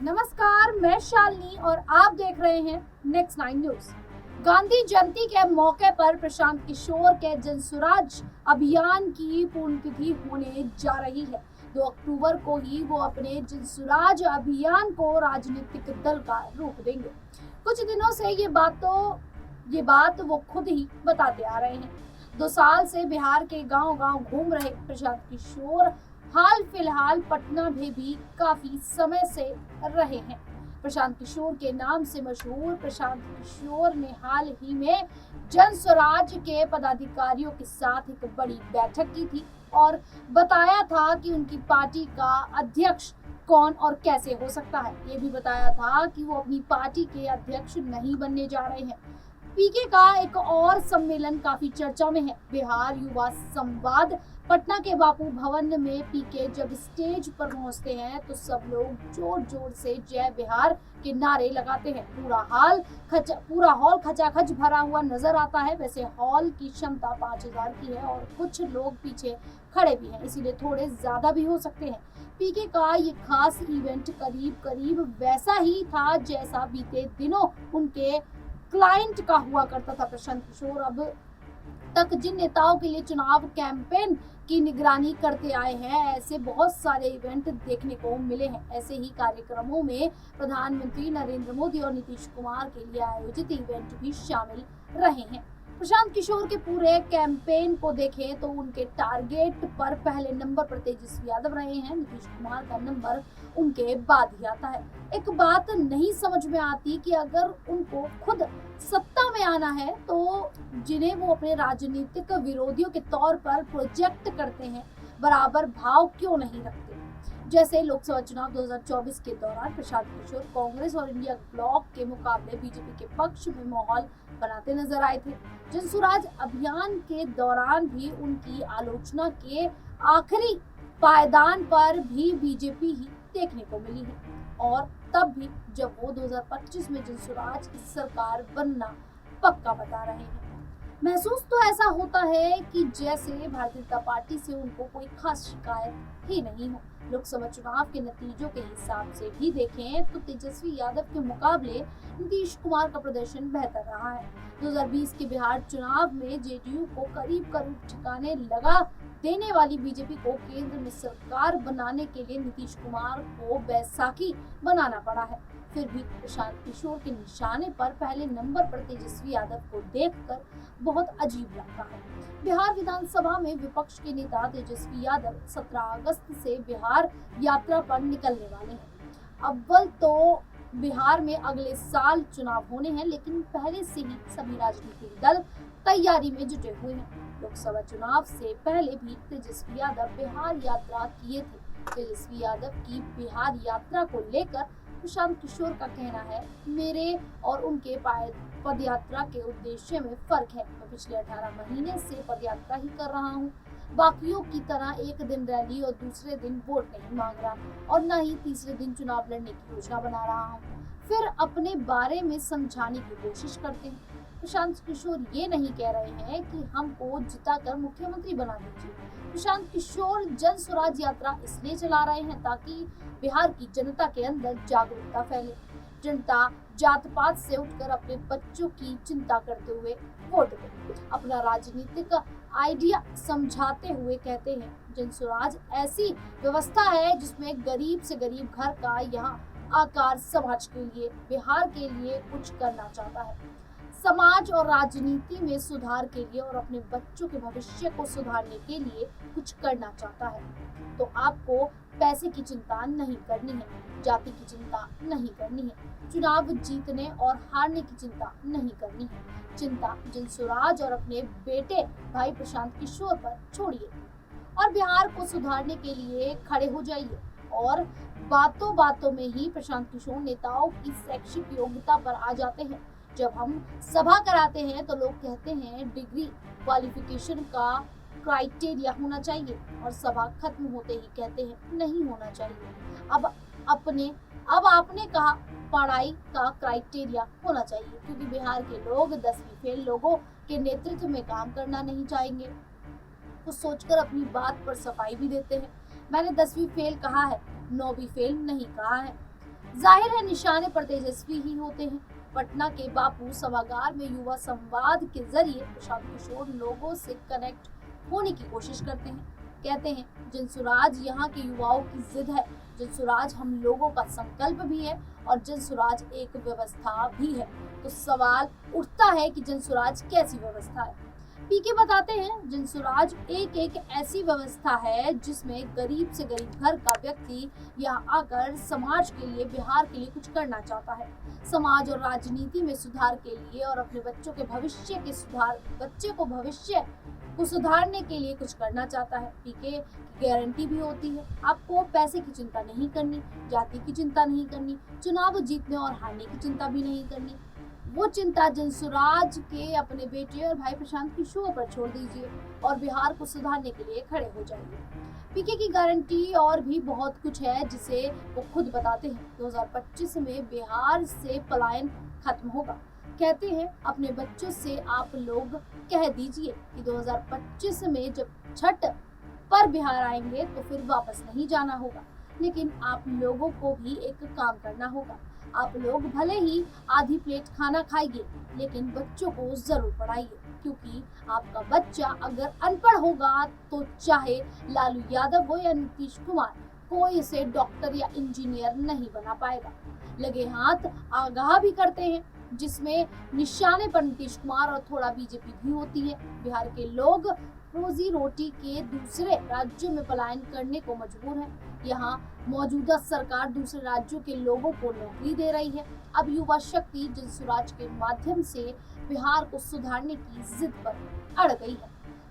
नमस्कार, मैं शालिनी और आप देख रहे हैं नेक्स्ट 9 न्यूज। गांधी जयंती के मौके पर प्रशांत किशोर के जनसुराज अभियान की पुण्यतिथि होने जा रही है। 2 अक्टूबर को ही वो अपने जनसुराज अभियान को राजनीतिक दल का रूप देंगे। कुछ दिनों से ये बात वो खुद ही बताते आ रहे हैं। 2 साल से बिहार के गांव-गांव घूम रहे प्रशांत किशोर हाल फिलहाल पटना में भी काफी समय से रहे हैं। प्रशांत किशोर के नाम से मशहूर प्रशांत किशोर ने हाल ही में जन स्वराज के पदाधिकारियों के साथ एक बड़ी बैठक की थी और बताया था कि उनकी पार्टी का अध्यक्ष कौन और कैसे हो सकता है। ये भी बताया था कि वो अपनी पार्टी के अध्यक्ष नहीं बनने जा रहे हैं। पीके का एक और सम्मेलन काफी चर्चा में है। बिहार युवा संवाद पटना के बापू भवन में पीके जब स्टेज पर पहुंचते हैं तो सब लोग जोर जोर से जय बिहार के नारे लगाते हैं। पूरा हॉल खचाखच भरा हुआ नजर आता है। वैसे हॉल की क्षमता 5000 की है और कुछ लोग पीछे खड़े भी हैं, इसीलिए थोड़े ज्यादा भी हो सकते हैं। पीके का ये खास इवेंट करीब वैसा ही था जैसा बीते दिनों उनके क्लाइंट का हुआ करता था। प्रशांत किशोर अब तक जिन नेताओं के लिए चुनाव कैंपेन की निगरानी करते आए हैं, ऐसे बहुत सारे इवेंट देखने को मिले हैं। ऐसे ही कार्यक्रमों में प्रधानमंत्री नरेंद्र मोदी और नीतीश कुमार के लिए आयोजित इवेंट भी शामिल रहे हैं। प्रशांत किशोर के पूरे कैंपेन को देखें तो उनके टारगेट पर पहले नंबर पर तेजस्वी यादव रहे हैं। नीतीश कुमार का नंबर उनके बाद ही आता है। एक बात नहीं समझ में आती कि अगर उनको खुद सत्ता में आना है तो जिन्हें वो अपने राजनीतिक विरोधियों के तौर पर प्रोजेक्ट करते हैं, बराबर भाव क्यों नहीं रखते। जैसे लोकसभा चुनाव 2024 के दौरान प्रशांत किशोर कांग्रेस और इंडिया ब्लॉक के मुकाबले बीजेपी के पक्ष में माहौल बनाते नजर आए थे। जनसुराज अभियान के दौरान भी उनकी आलोचना के आखिरी पायदान पर भी बीजेपी ही देखने को मिली है और तब भी जब वो 2025 में जनसुराज की सरकार बनना पक्का बता रहे हैं। महसूस तो ऐसा होता है कि जैसे भारतीय जनता पार्टी से उनको कोई खास शिकायत ही नहीं हो। लोकसभा चुनाव के नतीजों के हिसाब से भी देखें तो तेजस्वी यादव के मुकाबले नीतीश कुमार का प्रदर्शन बेहतर रहा है। 2020 के बिहार चुनाव में जेडीयू को करीब ठिकाने लगा देने वाली बीजेपी को केंद्र में सरकार बनाने के लिए नीतीश कुमार को बैसाखी बनाना पड़ा है। फिर भी प्रशांत किशोर के निशाने पर पहले नंबर पर तेजस्वी यादव को देखकर बहुत अजीब लगता है। बिहार विधानसभा में विपक्ष के नेता तेजस्वी यादव 17 अगस्त से बिहार यात्रा पर निकलने वाले हैं। अव्वल तो बिहार में अगले साल चुनाव होने हैं, लेकिन पहले से ही सभी राजनीतिक दल तैयारी में जुटे हुए हैं। लोकसभा चुनाव से पहले भी तेजस्वी यादव बिहार यात्रा किए थे। तेजस्वी यादव की बिहार यात्रा को लेकर प्रशांत किशोर का कहना है, मेरे और उनके पदयात्रा के उद्देश्य में फर्क है। मैं पिछले 18 महीने से पदयात्रा ही कर रहा हूँ। बाकियों की तरह एक दिन रैली और दूसरे दिन वोट नहीं मांग रहा और न ही तीसरे दिन चुनाव लड़ने की योजना बना रहा हूँ। फिर अपने बारे में समझाने की कोशिश करते हैं। प्रशांत किशोर ये नहीं कह रहे हैं कि हमको जिताकर मुख्यमंत्री बना दीजिए। प्रशांत किशोर जन स्वराज यात्रा इसलिए चला रहे हैं ताकि बिहार की जनता के अंदर जागरूकता फैले। जनता जात पात से उठकर अपने बच्चों की चिंता करते हुए वोट दे। अपना राजनीतिक आइडिया समझाते हुए कहते हैं, जन स्वराज ऐसी व्यवस्था है जिसमें गरीब से गरीब घर का यहाँ आकार समाज के लिए, बिहार के लिए कुछ करना चाहता है। समाज और राजनीति में सुधार के लिए और अपने बच्चों के भविष्य को सुधारने के लिए कुछ करना चाहता है। तो आपको पैसे की चिंता नहीं करनी है, जाति की चिंता नहीं करनी है, चुनाव जीतने और हारने की चिंता नहीं करनी है। चिंता जनसुराज और अपने बेटे भाई प्रशांत किशोर पर छोड़िए और बिहार को सुधारने के लिए खड़े हो जाइए। और बातों बातों में ही प्रशांत किशोर नेताओं की शैक्षिक योग्यता पर आ जाते हैं। जब हम सभा कराते हैं तो लोग कहते हैं डिग्री क्वालिफिकेशन का क्राइटेरिया होना चाहिए और सभा खत्म होते ही कहते हैं नहीं होना चाहिए। अब आपने कहा पढ़ाई का क्राइटेरिया होना चाहिए, क्योंकि बिहार के लोग 10वीं फेल लोगों के नेतृत्व में काम करना नहीं चाहेंगे। तो सोचकर अपनी बात पर सफाई भी देते हैं। मैंने 10वीं फेल कहा है, 9वीं फेल नहीं कहा है। जाहिर है निशाने पर तेजस्वी ही होते हैं। पटना के बापू सभागार में युवा संवाद के जरिए प्रशांत किशोर लोगों से कनेक्ट होने की कोशिश करते हैं। कहते हैं जनसुराज यहाँ के युवाओं की जिद है, जनसुराज हम लोगों का संकल्प भी है और जनसुराज एक व्यवस्था भी है। तो सवाल उठता है कि जनसुराज कैसी व्यवस्था है। पीके बताते हैं जनसुराज एक ऐसी व्यवस्था है जिसमें गरीब से गरीब घर का व्यक्ति यहाँ आकर समाज के लिए, बिहार के लिए कुछ करना चाहता है। समाज और राजनीति में सुधार के लिए और अपने बच्चों के भविष्य को सुधारने के लिए कुछ करना चाहता है। पीके की गारंटी भी होती है, आपको पैसे की चिंता नहीं करनी, जाति की चिंता नहीं करनी, चुनाव जीतने और हारने की चिंता भी नहीं करनी। वो चिंता जनसुराज के अपने बेटे और भाई प्रशांत किशोर पर छोड़ दीजिए और बिहार को सुधारने के लिए खड़े हो जाइए। पीके की गारंटी और भी बहुत कुछ है जिसे वो खुद बताते हैं। 2025 में बिहार से पलायन खत्म होगा। कहते हैं अपने बच्चों से आप लोग कह दीजिए कि 2025 में जब छठ पर बिहार आएंगे तो फिर वापस नहीं जाना होगा, लेकिन आप लोगों को भी एक काम करना होगा। आप लोग भले ही आधी प्लेट खाना खाइए, लेकिन बच्चों को जरूर पढ़ाइए, क्योंकि आपका बच्चा अगर अनपढ़ होगा तो चाहे लालू यादव हो या नीतीश कुमार, कोई इसे डॉक्टर या इंजीनियर नहीं बना पाएगा। लगे हाथ आगाह भी करते हैं, जिसमें निशाने पर नीतीश कुमार और थोड़ा बीजेपी भी होती है। बिहार के लोग रोजी रोटी के दूसरे राज्यों में पलायन करने को मजबूर है। यहाँ मौजूदा सरकार दूसरे राज्यों के लोगों को नौकरी दे रही है। अब युवा शक्ति जनसुराज के माध्यम से बिहार को सुधारने की जिद पर अड़ गई है।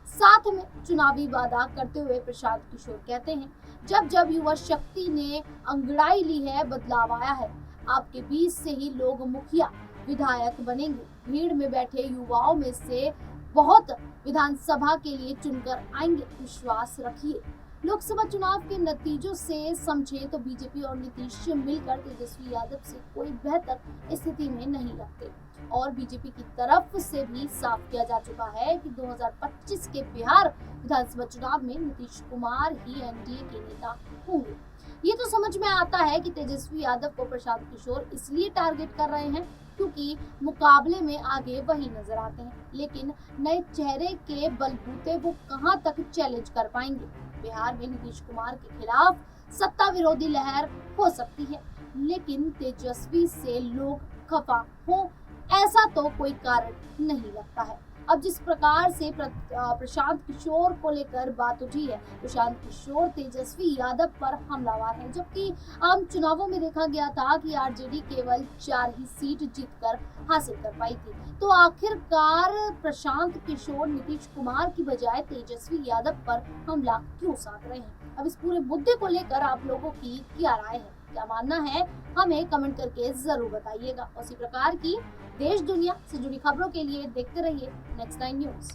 साथ में चुनावी वादा करते हुए प्रशांत किशोर कहते हैं, जब जब युवा शक्ति ने अंगड़ाई ली है, बदलाव आया है। आपके बीच से ही लोग मुखिया, विधायक बनेंगे। भीड़ में बैठे युवाओं में से बहुत विधानसभा के लिए चुनकर आएंगे, विश्वास रखिए। लोकसभा चुनाव के नतीजों से समझे तो बीजेपी और नीतीश मिलकर तेजस्वी यादव से कोई बेहतर स्थिति में नहीं रखते और बीजेपी की तरफ से भी साफ किया जा चुका है कि 2025 के बिहार विधानसभा चुनाव में नीतीश कुमार ही एनडीए के नेता होंगे। ये तो समझ में आता है कि तेजस्वी यादव को प्रशांत किशोर इसलिए टारगेट कर रहे हैं क्योंकि मुकाबले में आगे वही नजर आते हैं, लेकिन नए चेहरे के बलबूते वो कहां तक चैलेंज कर पाएंगे। बिहार में नीतीश कुमार के खिलाफ सत्ता विरोधी लहर हो सकती है, लेकिन तेजस्वी से लोग खफा हो ऐसा तो कोई कारण नहीं लगता है। अब जिस प्रकार से प्रशांत किशोर को लेकर बात उठी है, प्रशांत किशोर तेजस्वी यादव पर हमलावर है, जबकि आम चुनावों में देखा गया था कि आरजेडी केवल 4 ही सीट जीतकर हासिल कर पाई थी। तो आखिरकार प्रशांत किशोर नीतीश कुमार की बजाय तेजस्वी यादव पर हमला क्यों साध रहे हैं? अब इस पूरे मुद्दे को लेकर आप लोगों की क्या राय है, क्या मानना है, हमें कमेंट करके जरूर बताइएगा। उसी प्रकार की देश दुनिया से जुड़ी खबरों के लिए देखते रहिए नेक्स्ट 9 न्यूज़।